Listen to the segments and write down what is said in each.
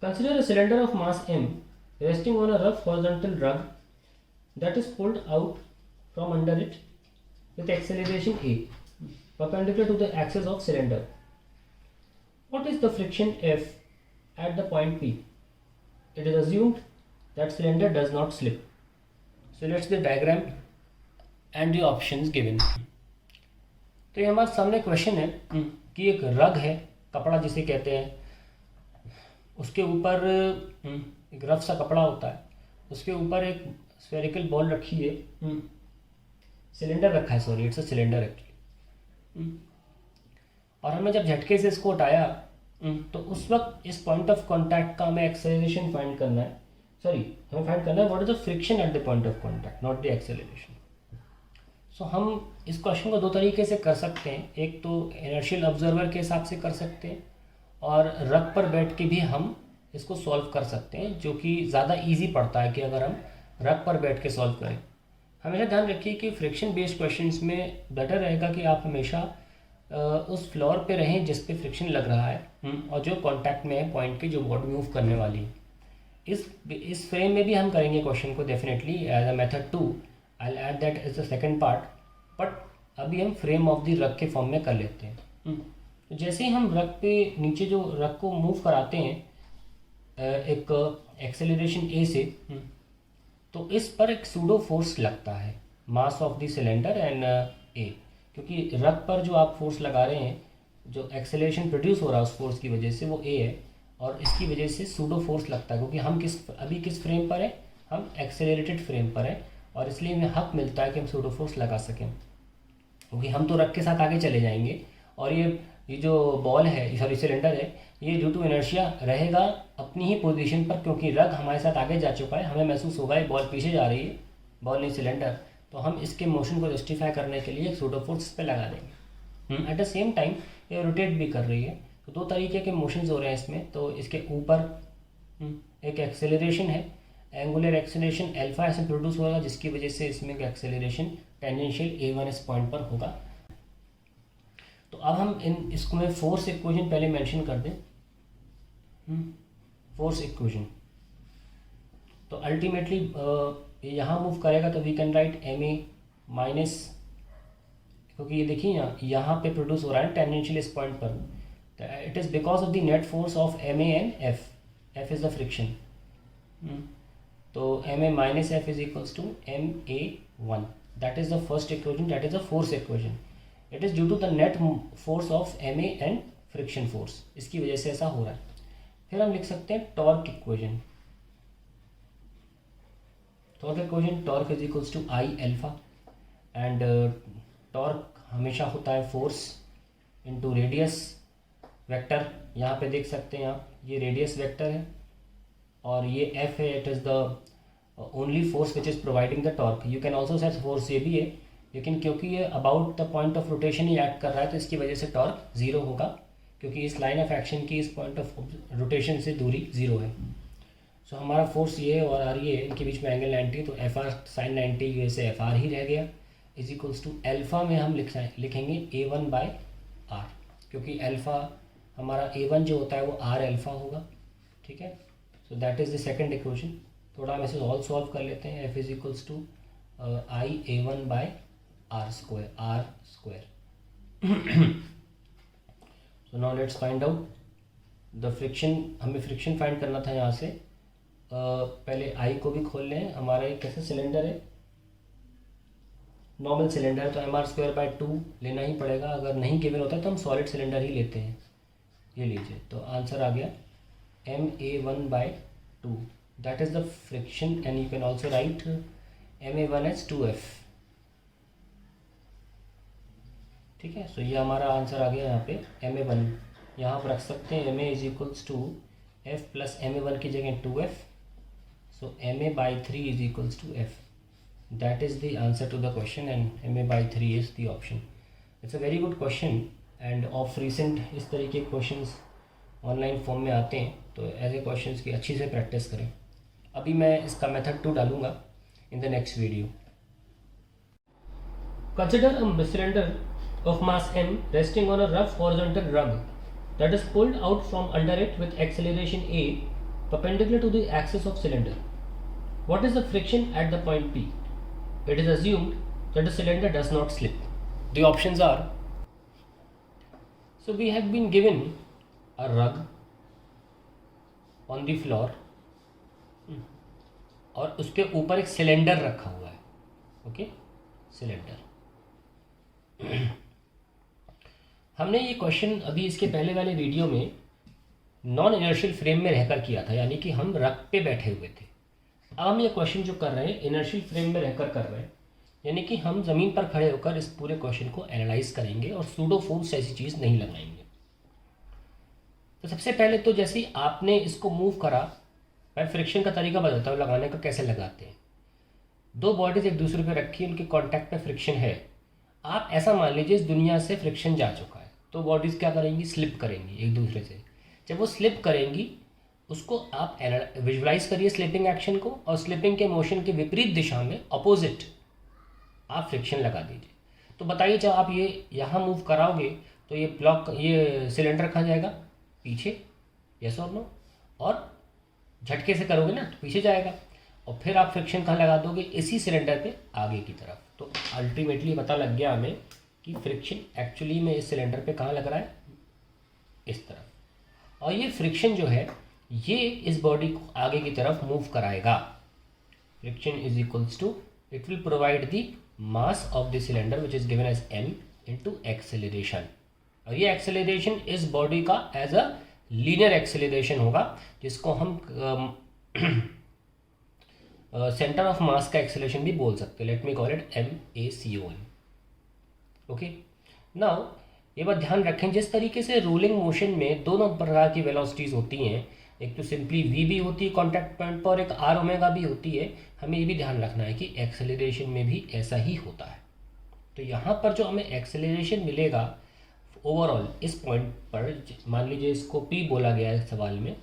Consider a cylinder of mass m resting on a rough horizontal rug that is pulled out from under it with acceleration a perpendicular to the axis of cylinder. What is the friction F at the point P? It is assumed that cylinder does not slip. So let's the diagram and the options given. तो ये हमारे सामने question है कि एक रग है, कपड़ा जिसे कहते हैं, उसके ऊपर एक रफ सा कपड़ा होता है, उसके ऊपर एक स्फेरिकल बॉल रखी है, सिलेंडर रखा है, sorry it's a cylinder actually, और हमें जब झटके से इसको हटाया तो उस वक्त इस पॉइंट ऑफ कांटेक्ट का हमें एक्सेलरेशन फाइंड करना है, हमें फाइंड करना है what is the friction at the point of contact, not the acceleration. So हम इस क्वेश्चन को दो तरीके से कर सकते हैं. एक तो इनर्शियल ऑब्जर्वर के हिसाब से कर सकते हैं और रग पर बैठ के भी हम इसको सॉल्व कर सकते हैं, जो कि ज़्यादा इजी पड़ता है कि अगर हम रग पर बैठ के सॉल्व करें. हमेशा ध्यान रखिए कि फ्रिक्शन बेस्ड क्वेश्चंस में बेटर रहेगा कि आप हमेशा उस फ्लोर पे रहें जिस पे फ्रिक्शन लग रहा है और जो कांटेक्ट में है पॉइंट के, जो बॉडी मूव करने वाली है. इस फ्रेम में भी हम करेंगे क्वेश्चन को definitely as a method 2. I will add that as the second part, but अभी हम फ्रेम ऑफ द रग के फॉर्म में कर लेते हैं. तो जैसे ही हम रग पे नीचे जो रग को मूव कराते हैं एक एक्सेलरेशन ए से, तो इस पर एक सूडो फोर्स लगता है, mass of the cylinder and A, क्योंकि रग पर जो आप फोर्स लगा रहे हैं, जो एक्सेलरेशन प्रोड्यूस हो रहा है उस फोर्स की वजह से वो ए है, और इसकी वजह से सूडो फोर्स लगता है, क्योंकि हम अभी किस फ्रेम पर है, हम एक्सेलरेटेड फ्रेम पर है, और इसलिए हमें हक मिलता है कि हम सूडो फोर्स लगा सकें, क्योंकि हम तो रग के साथ आगे चले जाएंगे और ये जो बॉल है, सॉरी सिलेंडर है, ये ड्यू टू इनर्शिया रहेगा अपनी ही पोजीशन पर, क्योंकि रग हमारे साथ आगे जा चुका है. हमें महसूस होगा ये बॉल पीछे जा रही है, बॉल नहीं सिलेंडर, तो हम इसके मोशन को जस्टिफाई करने के लिए सूडो फोर्स पे लगा देंगे. एट द सेम टाइम ये रोटेट भी कर रही है, तो दो तरीके के मोशंस हो रहे हैं इसमें. तो इसके ऊपर एक एक्सेलरेशन है, एंगुलर एक्सेलरेशन अल्फा ऐसे प्रोड्यूस होगा, जिसकी वजह से इसमें एक्सेलरेशन टेंजेंशियल a1 इस पॉइंट पर होगा. तो अब हम इसको में फोर्स इक्वेशन पहले मेंशन कर दें. फोर्स इक्वेशन तो अल्टीमेटली यहाँ मूव करेगा, तो we can write M A minus, क्योंकि ये देखिए यहाँ पे प्रोड्यूस हो रहा है टेंजेंशियल इस पॉइंट पर, it is because of the net force of M A and F. F is the friction, तो M A minus F is equals to M A one. That is the first equation, that is the force equation. It is due to the net force of M A and friction force, इसकी वजह से ऐसा हो रहा है. फिर हम लिख सकते हैं torque equation. Torque is equals to I alpha, and torque हमेशा होता है फोर्स इनटू रेडियस वेक्टर. यहाँ पे देख सकते हैं आप, ये रेडियस वेक्टर है और ये एफ है, it is the only force which is providing the torque. You can also set force ये भी है, लेकिन क्योंकि ये about the point of rotation he act कर रहा है, तो इसकी वजह से टॉर्क जीरो होगा, क्योंकि इस लाइन ऑफ एक्शन की इस पॉइंट ऑफ रोटेशन से दूरी जीरो है. सो हमारा फोर्स ये है और आर ये है, इनके बीच में एंगल 90, तो एफ आर साइन 90 की वजह से एफ आर ही रह गया, इज इक्वल्स टू एल्फा में हम लिखेंगे ए वन बाई आर, क्योंकि एल्फा हमारा ए वन जो होता है वो आर एल्फा होगा. ठीक है, so that is the second equation. थोड़ा हम इसे ऑल सॉल्व कर लेते हैं. F is equals to I A one by R square. So now let's find out the friction. हमें फ्रिक्शन फाइंड करना था यहाँ से. पहले आई को भी खोल लें. हमारा एक कैसे सिलेंडर है, नॉर्मल सिलेंडर है, तो एम आर स्क्वायर बाई 2 लेना ही पड़ेगा. अगर नहीं गिवन होता है तो हम सॉलिड सिलेंडर ही लेते हैं. ये लीजिए, तो आंसर आ गया M A one by 2. That is the friction, and you can also write M A one as 2 F. ठीक है, सो ये हमारा आंसर आ गया. यहाँ पे एम ए वन यहाँ पर रख सकते हैं. M A is equals to F plus M A one की जगह 2f, so M A by 3 is equals to F. That is the answer to the question, and M A by 3 is the option. It's a very good question, and of recent इस तरीके के questions online form में आते हैं, तो ऐसे questions की अच्छी से प्रैक्टिस करें. अभी मैं इसका मेथड 2 डालूंगा in the next video. Consider a cylinder of mass m resting on a rough horizontal rug that is pulled out from under it with acceleration a perpendicular to the axis of cylinder. What is the friction at the point P? It is assumed that the cylinder does not slip. The options are, so we have been given a rug on the floor और उसके ऊपर एक cylinder रखा हुआ है. Okay, cylinder. हमने ये question अभी इसके पहले वाले वीडियो में नॉन इनर्शियल फ्रेम में रहकर किया था, यानी कि हम रग पे बैठे हुए थे. अब हम ये क्वेश्चन जो कर रहे हैं इनर्शियल फ्रेम में रहकर कर रहे हैं, यानी कि हम ज़मीन पर खड़े होकर इस पूरे क्वेश्चन को एनालाइज करेंगे और सूडो फोर्स ऐसी चीज़ नहीं लगाएंगे. तो सबसे पहले तो जैसे ही आपने इसको मूव करा, मैं फ्रिक्शन का तरीका बताता हूँ लगाने का, कैसे लगाते हैं. दो बॉडीज एक दूसरे पे रखी, उनके कांटेक्ट पे फ्रिक्शन है. आप ऐसा मान लीजिए इस दुनिया से फ्रिक्शन जा चुका है, तो बॉडीज़ क्या करेंगी, स्लिप करेंगी एक दूसरे से. जब वो स्लिप करेंगी उसको आप विजुलाइज करिए स्लिपिंग एक्शन को, और स्लिपिंग के मोशन के विपरीत दिशा में अपोजिट आप फ्रिक्शन लगा दीजिए. तो बताइए जब आप ये यहाँ मूव कराओगे तो ये ब्लॉक, ये सिलेंडर कहाँ जाएगा, पीछे. यस और नो. और झटके से करोगे ना तो पीछे जाएगा, और फिर आप फ्रिक्शन कहाँ लगा दोगे, इसी सिलेंडर पे आगे की तरफ. तो अल्टीमेटली पता लग गया हमें कि फ्रिक्शन एक्चुअली में इस सिलेंडर पे कहाँ लग रहा है, इस तरफ. और ये फ्रिक्शन जो है ये इस बॉडी को आगे की तरफ मूव कराएगा. Friction is equals to, it will provide the mass of the cylinder which is given as m into acceleration. और ये एक्सेलरेशन इस बॉडी का एज अ लीनियर एक्सेलरेशन होगा, जिसको हम सेंटर ऑफ मास का एक्सेलरेशन भी बोल सकते हैं. Let me call it MACOM. Okay, now ये बात ध्यान रखें, जिस तरीके से रोलिंग मोशन में दोनों प्रकार की वेलोसिटीज़ होती हैं, एक तो सिंपली v भी होती है कॉन्टैक्ट पॉइंट पर, एक r ओमेगा भी होती है. हमें ये भी ध्यान रखना है कि एक्सेलरेशन में भी ऐसा ही होता है. तो यहाँ पर जो हमें एक्सेलरेशन मिलेगा ओवरऑल इस पॉइंट पर, मान लीजिए इसको p बोला गया है सवाल में,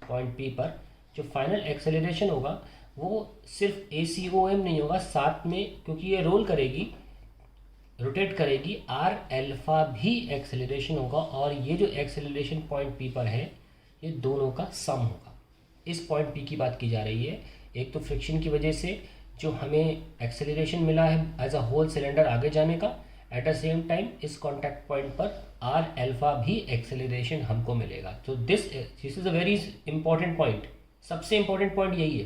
पॉइंट p पर जो फाइनल एक्सेलरेशन होगा वो सिर्फ ACOM नहीं होगा, साथ में क्योंकि ये रोल करेगी, रोटेट करेगी, आर अल्फा भी एक्सेलरेशन होगा. और ये जो एक्सेलरेशन पॉइंट पी पर है ये दोनों का सम होगा. इस पॉइंट पी की बात की जा रही है. एक तो फ्रिक्शन की वजह से जो हमें एक्सेलरेशन मिला है एज अ होल सिलेंडर आगे जाने का, एट द सेम टाइम इस कॉन्टैक्ट पॉइंट पर आर अल्फा भी एक्सेलरेशन हमको मिलेगा. तो this is a very important point. सबसे इंपॉर्टेंट पॉइंट यही है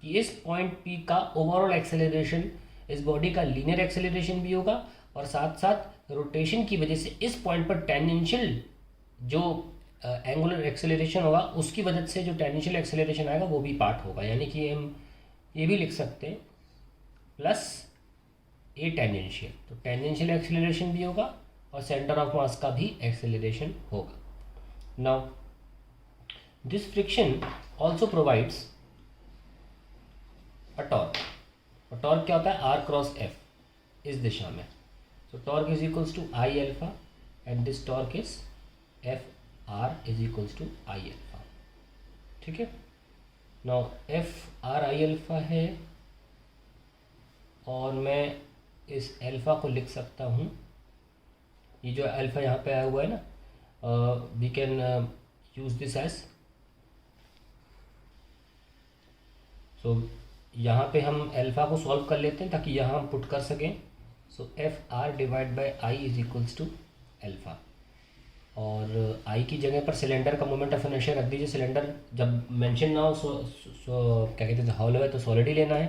कि इस पॉइंट पी का ओवरऑल एक्सेलरेशन इस बॉडी का लीनियर एक्सेलरेशन भी होगा, और साथ साथ रोटेशन की वजह से इस पॉइंट पर टेंजेंशियल जो एंगुलर एक्सेलरेशन होगा उसकी वजह से जो टेंजेंशियल एक्सेलरेशन आएगा वो भी पार्ट होगा. यानी कि हम ये भी लिख सकते हैं प्लस ए टेंजेंशियल. तो टेंजेंशियल एक्सेलरेशन भी होगा और सेंटर ऑफ मास का भी एक्सेलरेशन होगा. Now this friction also provides a torque. और टॉर्क क्या होता है, आर क्रॉस एफ इस दिशा में. So torque is equals to I alpha and this torque is F R is equals to I alpha. ठीक है. Now F R I alpha है और मैं इस अल्फा को लिख सकता हूँ, ये जो अल्फा यहाँ पे आया हुआ है ना, we can use this edge, so यहाँ पे हम अल्फ़ा को सॉल्व कर लेते हैं ताकि यहाँ हम पुट कर सकें. So F R divide by I is equals to alpha, और आई की जगह पर सिलेंडर का मोमेंट ऑफ इनर्शिया रख दीजिए. सिलेंडर जब मेंशन ना हो क्या कहते हैं हॉलो है तो सॉलिड ही लेना है,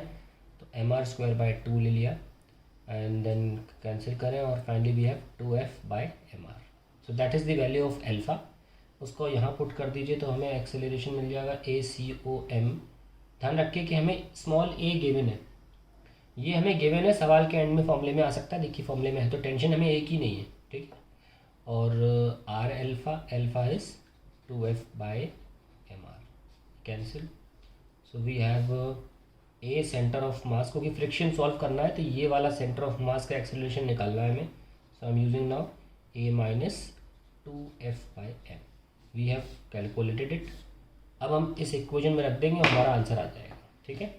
तो एम आर स्क्वायर बाई 2 ले लिया एंड देन कैंसिल करें और finally we have 2f by M R. So that is the value of alpha. उसको यहाँ पुट कर दीजिए तो हमें एक्सेलरेशन मिल जाएगा ACOM. ध्यान रखिए कि हमें स्मॉल a गिवन है, ये हमें गिवन है, सवाल के एंड में फॉर्मूले में आ सकता है. देखिए फॉर्मूले में है तो टेंशन हमें एक ही नहीं है. ठीक है. और R alpha is 2f by M R, cancel. So we have a centre of mass, क्योंकि फ्रिक्शन सॉल्व करना है तो ये वाला सेंटर ऑफ मास का एक्सेलरेशन निकालना है हमें. So I am using now a minus 2f by M. We have calculated it. अब हम इस इक्वेशन में रख देंगे और हमारा आंसर आ जाएगा. ठीक है.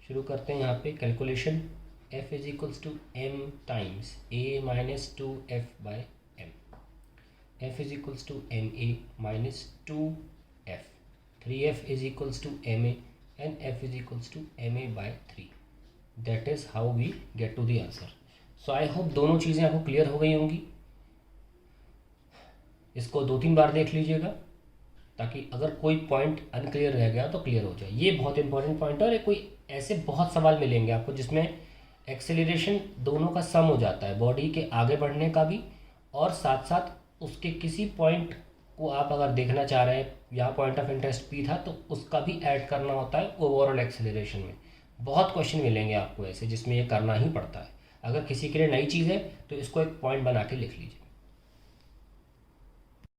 शुरू करते हैं यहाँ पे calculation. f is equals to m times a minus 2f by M. f is equals to ma minus 2f. 3f is equals to ma and f is equals to ma by 3. That is how we get to the answer. So I hope दोनों चीज़ें आपको clear हो गई होंगी. इसको 2-3 बार देख लीजिएगा ताकि अगर कोई पॉइंट अनक्लियर रह गया तो क्लियर हो जाए. ये बहुत इंपॉर्टेंट पॉइंट है और कोई ऐसे बहुत सवाल मिलेंगे आपको जिसमें एक्सेलरेशन दोनों का सम हो जाता है, बॉडी के आगे बढ़ने का भी और साथ साथ उसके किसी पॉइंट को आप अगर देखना चाह रहे हैं, या पॉइंट ऑफ इंटरेस्ट पी था तो उसका भी ऐड करना होता है ओवरऑल एक्सेलरेशन में. बहुत क्वेश्चन मिलेंगे आपको ऐसे जिसमें ये करना ही पड़ता है. अगर किसी के लिए नई चीज़ है तो इसको एक पॉइंट बना के लिख लीजिए.